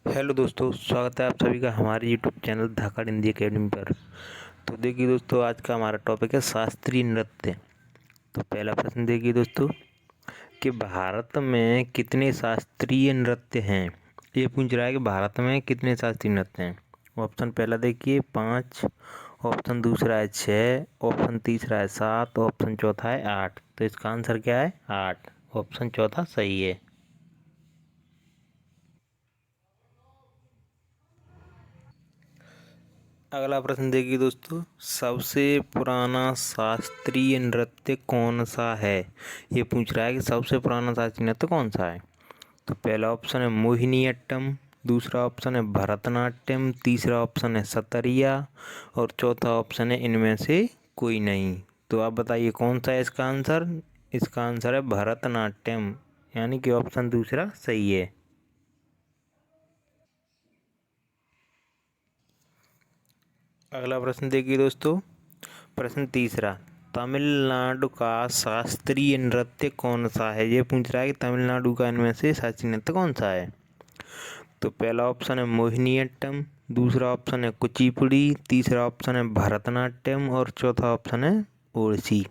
Hello दोस्तों, स्वागत है आप सभी का हमारे यूट्यूब चैनल धाकड़ हिंदी अकेडमी पर। तो देखिए दोस्तों, आज का हमारा टॉपिक है शास्त्रीय नृत्य। तो पहला प्रश्न देखिए दोस्तों कि भारत में कितने शास्त्रीय नृत्य हैं। ये पूछ रहा है कि भारत में कितने शास्त्रीय नृत्य हैं। ऑप्शन पहला देखिए 5, ऑप्शन दूसरा है 6, ऑप्शन तीसरा है 7, ऑप्शन चौथा है 8। तो इसका आंसर क्या है? 8। ऑप्शन चौथा सही है। अगला प्रश्न देखिए दोस्तों, सबसे पुराना शास्त्रीय नृत्य कौन सा है। ये पूछ रहा है कि सबसे पुराना शास्त्रीय नृत्य कौन सा है। तो पहला ऑप्शन है मोहिनीअट्टम, दूसरा ऑप्शन है भरतनाट्यम, तीसरा ऑप्शन है सतरिया और चौथा ऑप्शन है इनमें से कोई नहीं। तो आप बताइए कौन सा है इसका आंसर। इसका आंसर है भरतनाट्यम, यानी कि ऑप्शन दूसरा सही है। अगला प्रश्न देखिए दोस्तों, प्रश्न तीसरा, तमिलनाडु का शास्त्रीय नृत्य कौन सा है। ये पूछ रहा है कि तमिलनाडु का इनमें से शास्त्रीय नृत्य कौन सा है। तो पहला ऑप्शन है मोहिनीअट्टम, दूसरा ऑप्शन है कुचिपुड़ी, तीसरा ऑप्शन है भरतनाट्यम और चौथा ऑप्शन है ओडिसी।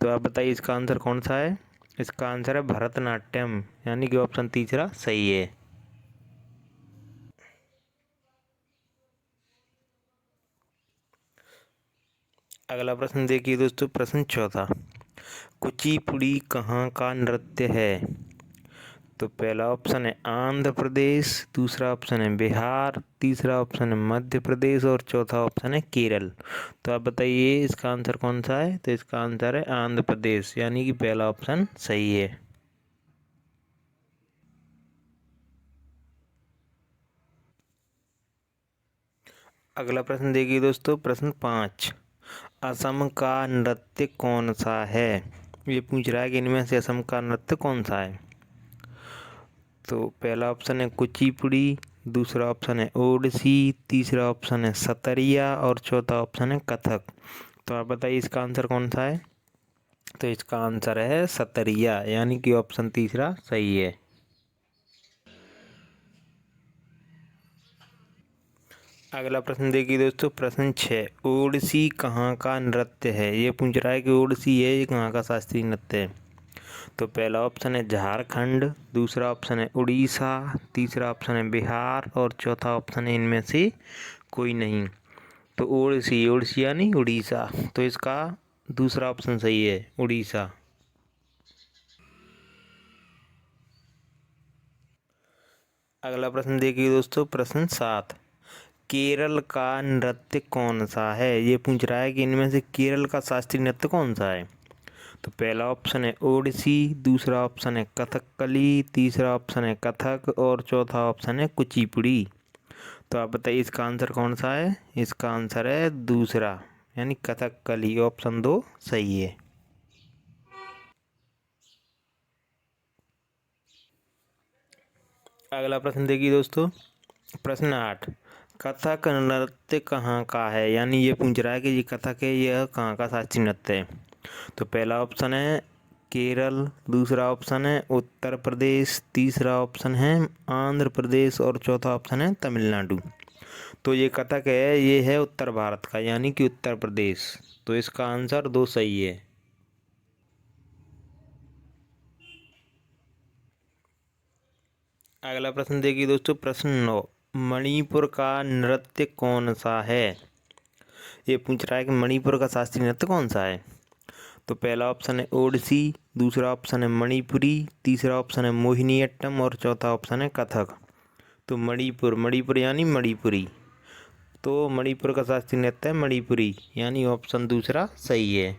तो आप बताइए इसका आंसर कौन सा है। इसका आंसर है भरतनाट्यम, यानी कि ऑप्शन तीसरा सही है। अगला प्रश्न देखिए दोस्तों, प्रश्न चौथा, कुचिपुड़ी कहाँ का नृत्य है। तो पहला ऑप्शन है आंध्र प्रदेश, दूसरा ऑप्शन है बिहार, तीसरा ऑप्शन है मध्य प्रदेश और चौथा ऑप्शन है केरल। तो आप बताइए इसका आंसर कौन सा है। तो इसका आंसर है आंध्र प्रदेश, यानी कि पहला ऑप्शन सही है। अगला प्रश्न देखिए दोस्तों, प्रश्न 5, असम का नृत्य कौन सा है। ये पूछ रहा है कि इनमें से असम का नृत्य कौन सा है। तो पहला ऑप्शन है कुचिपुड़ी, दूसरा ऑप्शन है ओडिसी, तीसरा ऑप्शन है सतरिया और चौथा ऑप्शन है कथक। तो आप बताइए इसका आंसर कौन सा है। तो इसका आंसर है सतरिया, यानी कि ऑप्शन तीसरा सही है। अगला प्रश्न देखिए दोस्तों, प्रश्न 6, ओडिसी कहाँ का नृत्य है। ये पूछ रहा है कि ओडिसी है ये कहाँ का शास्त्रीय नृत्य है। तो पहला ऑप्शन है झारखंड, दूसरा ऑप्शन है उड़ीसा, तीसरा ऑप्शन है बिहार और चौथा ऑप्शन है इनमें से कोई नहीं। तो ओडिसी, ओडिसी यानी उड़ीसा। तो इसका दूसरा ऑप्शन सही है, उड़ीसा। अगला प्रश्न देखिए दोस्तों, प्रश्न 7, केरल का नृत्य कौन सा है। ये पूछ रहा है कि इनमें से केरल का शास्त्रीय नृत्य कौन सा है। तो पहला ऑप्शन है ओडिसी, दूसरा ऑप्शन है कथकली, तीसरा ऑप्शन है कथक और चौथा ऑप्शन है कुचिपुड़ी। तो आप बताइए इसका आंसर कौन सा है। इसका आंसर है दूसरा, यानी कथकली, ऑप्शन 2 सही है। अगला प्रश्न देखिए दोस्तों, प्रश्न 8, कथक नृत्य कहाँ का है। यानी ये पूछ रहा है कि ये कथक है यह कहाँ का शास्त्रीय नृत्य है। तो पहला ऑप्शन है केरल, दूसरा ऑप्शन है उत्तर प्रदेश, तीसरा ऑप्शन है आंध्र प्रदेश और चौथा ऑप्शन है तमिलनाडु। तो ये कथक है ये है उत्तर भारत का, यानी कि उत्तर प्रदेश। तो इसका आंसर 2 सही है। अगला प्रश्न देखिए दोस्तों, प्रश्न 9, मणिपुर का नृत्य कौन सा है। ये पूछ रहा है कि मणिपुर का शास्त्रीय नृत्य कौन सा है। तो पहला ऑप्शन है ओडिसी, दूसरा ऑप्शन है मणिपुरी, तीसरा ऑप्शन है मोहिनीअट्टम और चौथा ऑप्शन है कथक। तो मणिपुर, मणिपुर यानी मणिपुरी। तो मणिपुर का शास्त्रीय नृत्य है मणिपुरी, यानी ऑप्शन दूसरा सही है।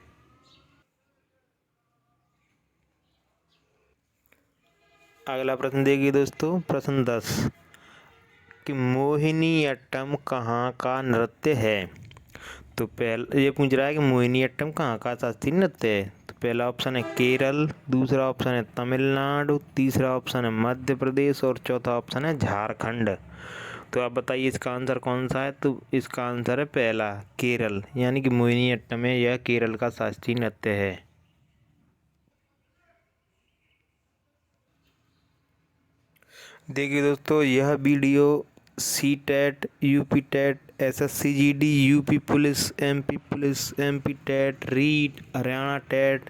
अगला प्रश्न देखिए दोस्तों, प्रश्न 10, कि मोहिनीअट्टम कहाँ का नृत्य है। तो पहला ये पूछ रहा है कि मोहिनीअट्टम कहाँ का शास्त्रीय नृत्य है। तो पहला ऑप्शन है केरल, दूसरा ऑप्शन है तमिलनाडु, तीसरा ऑप्शन है मध्य प्रदेश और चौथा ऑप्शन है झारखंड। तो आप बताइए इसका आंसर कौन सा है। तो इसका आंसर है पहला, केरल, यानी कि मोहिनीअट्टम है यह केरल का शास्त्रीय नृत्य है। देखिए दोस्तों, यह video C TET, UP TET, SSCGD, UP police, MP police, MP TET, REET, Haryana TET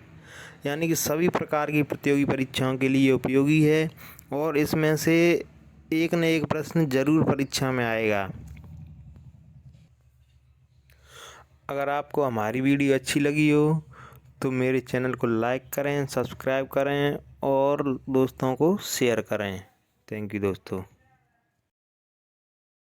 यानी कि सभी प्रकार की प्रतियोगी परीक्षाओं के लिए उपयोगी है और इसमें से एक न एक प्रश्न जरूर परीक्षा में आएगा। अगर आपको हमारी वीडियो अच्छी लगी हो तो मेरे चैनल को लाइक करें, सब्सक्राइब करें और दोस्तों को शेयर करें। थैंक यू दोस्तों।